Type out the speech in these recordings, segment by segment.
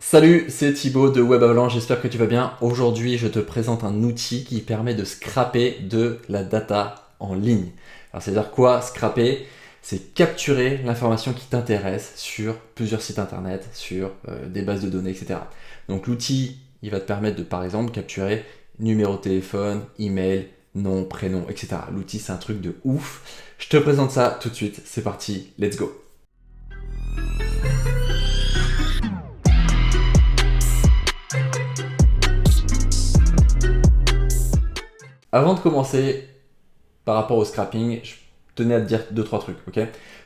Salut, c'est Thibaut de Web Avalanche, j'espère que tu vas bien. Aujourd'hui, je te présente un outil qui permet de scraper de la data en ligne. Alors, c'est-à-dire quoi scraper? C'est capturer l'information qui t'intéresse sur plusieurs sites internet, sur des bases de données, etc. Donc l'outil, il va te permettre de, par exemple, capturer numéro de téléphone, email, nom, prénom, etc. L'outil, c'est un truc de ouf. Je te présente ça tout de suite. C'est parti, let's go. Avant de commencer, par rapport au scrapping, je tenais à te dire deux, trois trucs, ok?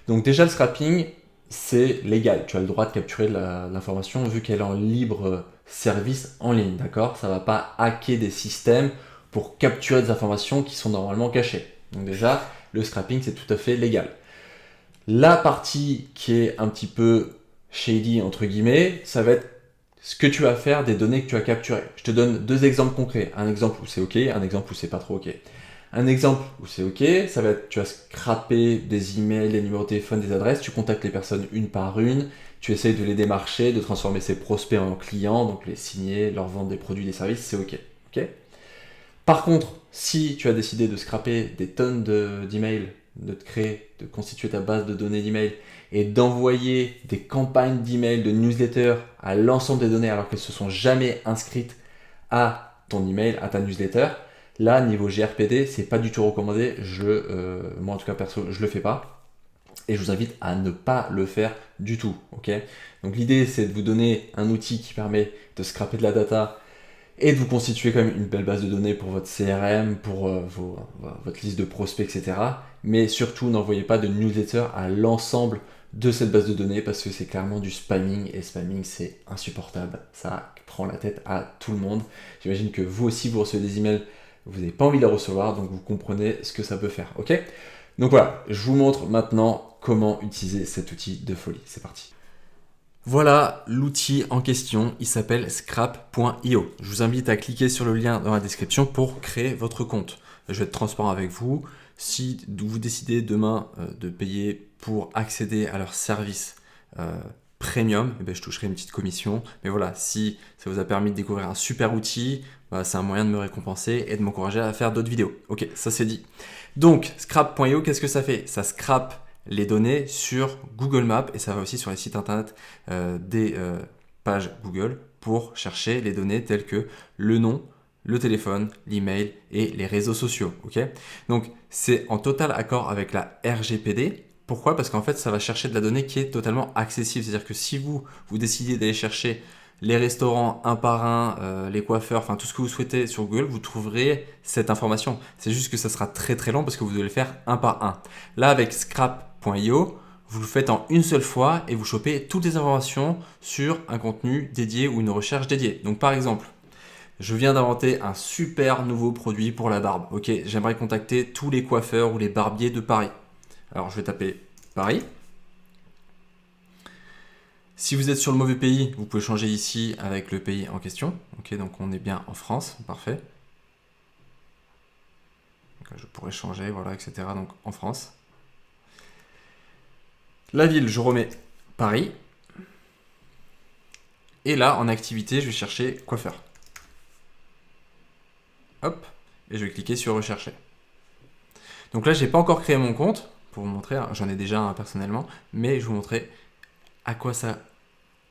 Donc déjà, le scrapping, c'est légal. Tu as le droit de capturer l'information vu qu'elle est en libre service en ligne, d'accord? Ça ne va pas hacker des systèmes pour capturer des informations qui sont normalement cachées. Donc déjà, le scrapping, c'est tout à fait légal. La partie qui est un petit peu shady, entre guillemets, ça va être ce que tu vas faire des données que tu as capturées. Je te donne deux exemples concrets. Un exemple où c'est OK, un exemple où c'est pas trop OK. Un exemple où c'est OK, ça va être tu vas scraper des emails, des numéros de téléphone, des adresses, tu contactes les personnes une par une, tu essayes de les démarcher, de transformer ces prospects en clients, donc les signer, leur vendre des produits, des services, c'est OK. OK. Par contre, si tu as décidé de scraper des tonnes d'emails, de te créer, de constituer ta base de données d'emails et d'envoyer des campagnes d'emails, de newsletters à l'ensemble des données alors qu'elles ne se sont jamais inscrites à ton email, à ta newsletter, là, niveau GRPD, c'est pas du tout recommandé. Moi, en tout cas, perso, je le fais pas. Et je vous invite à ne pas le faire du tout. Ok. Donc, l'idée, c'est de vous donner un outil qui permet de scraper de la data et de vous constituer quand même une belle base de données pour votre CRM, pour votre liste de prospects, etc. Mais surtout, n'envoyez pas de newsletter à l'ensemble de cette base de données parce que c'est clairement du spamming et spamming c'est insupportable. Ça prend la tête à tout le monde. J'imagine que vous aussi vous recevez des emails, vous n'avez pas envie de les recevoir, donc vous comprenez ce que ça peut faire. Ok? Donc voilà, je vous montre maintenant comment utiliser cet outil de folie. C'est parti. Voilà l'outil en question, il s'appelle scrap.io. Je vous invite à cliquer sur le lien dans la description pour créer votre compte. Je vais être transparent avec vous. Si vous décidez demain de payer pour accéder à leur service premium, eh bien, je toucherai une petite commission. Mais voilà, si ça vous a permis de découvrir un super outil, bah, c'est un moyen de me récompenser et de m'encourager à faire d'autres vidéos. Ok, ça c'est dit. Donc, scrap.io, qu'est-ce que ça fait? Ça scrape les données sur Google Maps et ça va aussi sur les sites internet des pages Google pour chercher les données telles que le nom, le téléphone, l'email et les réseaux sociaux. Okay, donc c'est en total accord avec la RGPD. Pourquoi? Parce qu'en fait ça va chercher de la donnée qui est totalement accessible. C'est-à-dire que si vous décidez d'aller chercher les restaurants un par un, les coiffeurs, enfin tout ce que vous souhaitez sur Google, vous trouverez cette information. C'est juste que ça sera très très lent parce que vous devez le faire un par un. Là avec scrap.io, vous le faites en une seule fois et vous chopez toutes les informations sur un contenu dédié ou une recherche dédiée. Donc par exemple, je viens d'inventer un super nouveau produit pour la barbe. Ok, j'aimerais contacter tous les coiffeurs ou les barbiers de Paris. Alors je vais taper Paris. Si vous êtes sur le mauvais pays, vous pouvez changer ici avec le pays en question. Ok, donc on est bien en France, parfait. Donc, je pourrais changer, voilà, etc. Donc en France. La ville, je remets Paris. Et là, en activité, je vais chercher coiffeur. Hop, et je vais cliquer sur rechercher. Donc là, je n'ai pas encore créé mon compte pour vous montrer, j'en ai déjà un personnellement, mais je vais vous montrer à quoi ça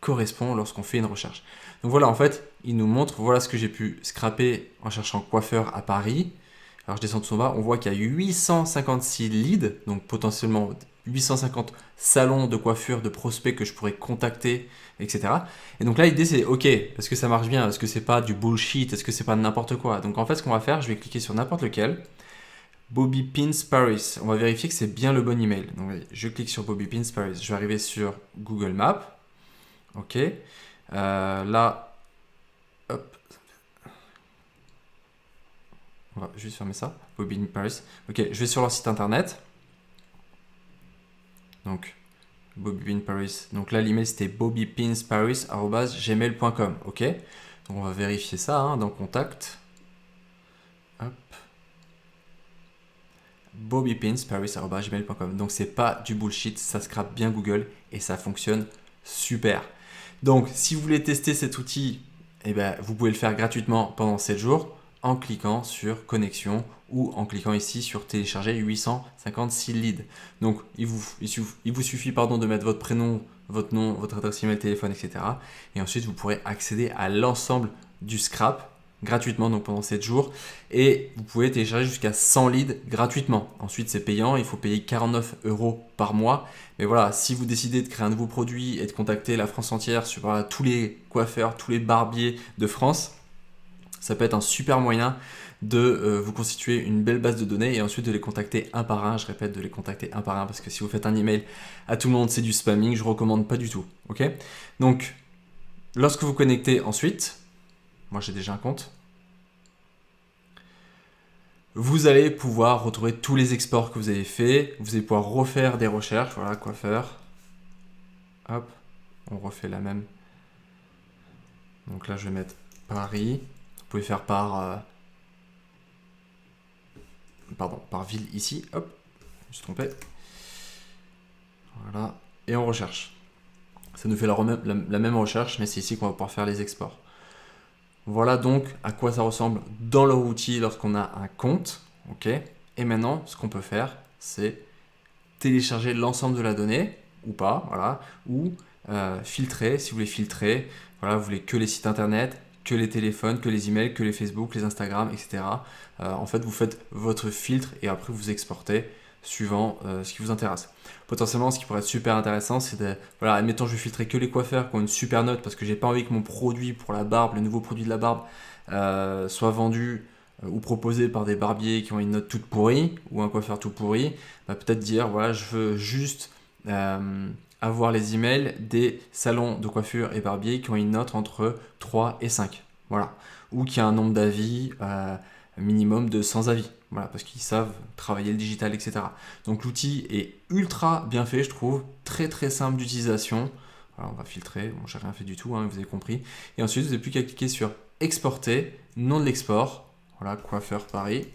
correspond lorsqu'on fait une recherche. Donc voilà, en fait, il nous montre, voilà ce que j'ai pu scraper en cherchant coiffeur à Paris. Alors je descends tout en bas, on voit qu'il y a 856 leads, donc potentiellement 850 salons de coiffure, de prospects que je pourrais contacter, etc. Et donc là, l'idée c'est, ok, est-ce que ça marche bien? Est-ce que c'est pas du bullshit? Est-ce que c'est pas n'importe quoi? Donc en fait, ce qu'on va faire, je vais cliquer sur n'importe lequel. Bobby Pins Paris. On va vérifier que c'est bien le bon email. Donc je clique sur Bobby Pins Paris. Je vais arriver sur Google Maps. Ok. Là, hop. On va juste fermer ça. Bobby Pins Paris. Ok, je vais sur leur site internet. Donc, Bobby Pins Paris. Donc là, l'email c'était bobbypinsparis@gmail.com. Ok. Donc on va vérifier ça dans contact. Hop. bobbypinsparis@gmail.com. Donc c'est pas du bullshit, ça scrape bien Google et ça fonctionne super. Donc, si vous voulez tester cet outil, eh ben, vous pouvez le faire gratuitement pendant 7 jours en cliquant sur connexion ou en cliquant ici sur télécharger 856 leads. Donc, il vous suffit de mettre votre prénom, votre nom, votre adresse email, téléphone, etc. Et ensuite, vous pourrez accéder à l'ensemble du scrap gratuitement donc pendant 7 jours et vous pouvez télécharger jusqu'à 100 leads gratuitement. Ensuite, c'est payant, il faut payer 49 € par mois. Mais voilà, si vous décidez de créer un nouveau produit et de contacter la France entière sur tous les coiffeurs, tous les barbiers de France, ça peut être un super moyen de vous constituer une belle base de données et ensuite de les contacter un par un. Je répète, de les contacter un par un parce que si vous faites un email à tout le monde, c'est du spamming. Je ne recommande pas du tout. Ok ? Donc, lorsque vous connectez ensuite, moi j'ai déjà un compte, vous allez pouvoir retrouver tous les exports que vous avez fait. Vous allez pouvoir refaire des recherches. Voilà, coiffeur. Hop, on refait la même. Donc là, je vais mettre Paris. Vous pouvez faire par ville ici. Hop, je me suis trompé. Voilà, et on recherche. Ça nous fait la même recherche, mais c'est ici qu'on va pouvoir faire les exports. Voilà donc à quoi ça ressemble dans leur outil lorsqu'on a un compte. Ok. Et maintenant, ce qu'on peut faire, c'est télécharger l'ensemble de la donnée, ou pas, voilà, ou filtrer, si vous voulez filtrer, voilà, vous voulez que les sites internet, que les téléphones, que les emails, que les Facebook, les Instagram, etc. En fait, vous faites votre filtre et après vous exportez suivant ce qui vous intéresse. Potentiellement, ce qui pourrait être super intéressant, c'est de, voilà, admettons, je vais filtrer que les coiffeurs qui ont une super note parce que j'ai pas envie que mon produit pour la barbe, le nouveau produit de la barbe, soit vendu ou proposé par des barbiers qui ont une note toute pourrie ou un coiffeur tout pourri. Peut-être dire, voilà, je veux juste avoir les emails des salons de coiffure et barbiers qui ont une note entre 3 et 5. Voilà. Ou qui a un nombre d'avis minimum de 100 avis. Voilà, parce qu'ils savent travailler le digital, etc. Donc l'outil est ultra bien fait, je trouve, très très simple d'utilisation. Alors on va filtrer, bon j'ai rien fait du tout, hein, vous avez compris. Et ensuite vous n'avez plus qu'à cliquer sur exporter, nom de l'export, voilà, coiffeur Paris,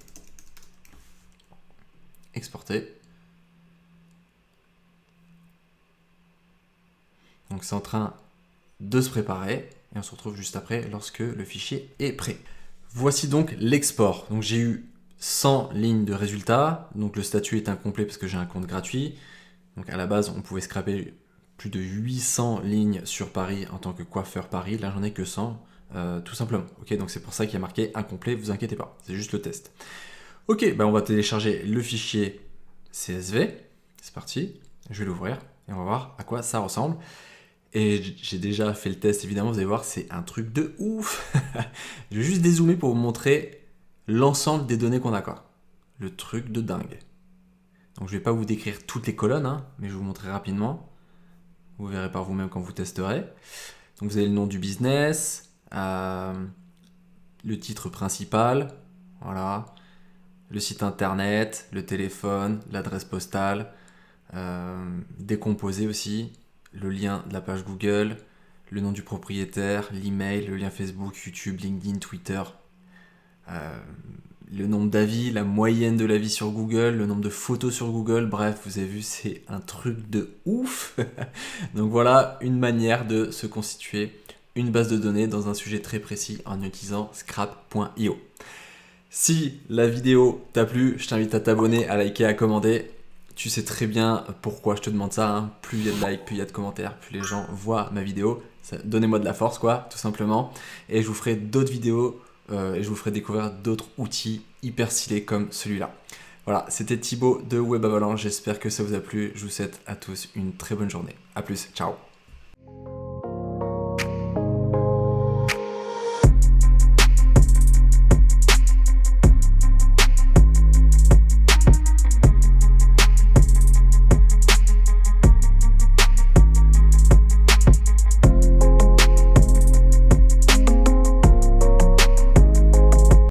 exporter. Donc c'est en train de se préparer et on se retrouve juste après lorsque le fichier est prêt. Voici donc l'export. Donc j'ai eu 100 lignes de résultats. Donc le statut est incomplet parce que j'ai un compte gratuit. Donc à la base, on pouvait scraper plus de 800 lignes sur Paris en tant que coiffeur Paris. Là, j'en ai que 100, tout simplement. Ok, donc c'est pour ça qu'il y a marqué incomplet. Vous inquiétez pas, c'est juste le test. Ok, on va télécharger le fichier CSV. C'est parti. Je vais l'ouvrir et on va voir à quoi ça ressemble. Et j'ai déjà fait le test, évidemment, vous allez voir, c'est un truc de ouf. Je vais juste dézoomer pour vous montrer l'ensemble des données qu'on a, quoi. Le truc de dingue. Donc je ne vais pas vous décrire toutes les colonnes, hein, mais je vais vous montrer rapidement. Vous verrez par vous-même quand vous testerez. Donc vous avez le nom du business, le titre principal, voilà, le site internet, le téléphone, l'adresse postale, décomposé aussi, le lien de la page Google, le nom du propriétaire, l'email, le lien Facebook, YouTube, LinkedIn, Twitter, le nombre d'avis, la moyenne de l'avis sur Google, le nombre de photos sur Google, bref, vous avez vu, c'est un truc de ouf. Donc voilà une manière de se constituer une base de données dans un sujet très précis en utilisant scrap.io. Si la vidéo t'a plu, je t'invite à t'abonner, à liker, à commenter. Tu sais très bien pourquoi je te demande ça, hein. Plus il y a de likes, plus il y a de commentaires, plus les gens voient ma vidéo. Donnez-moi de la force, quoi, tout simplement. Et je vous ferai d'autres vidéos et je vous ferai découvrir d'autres outils hyper stylés comme celui-là. Voilà, c'était Thibaut de Web Avalanche. J'espère que ça vous a plu. Je vous souhaite à tous une très bonne journée. A plus, ciao.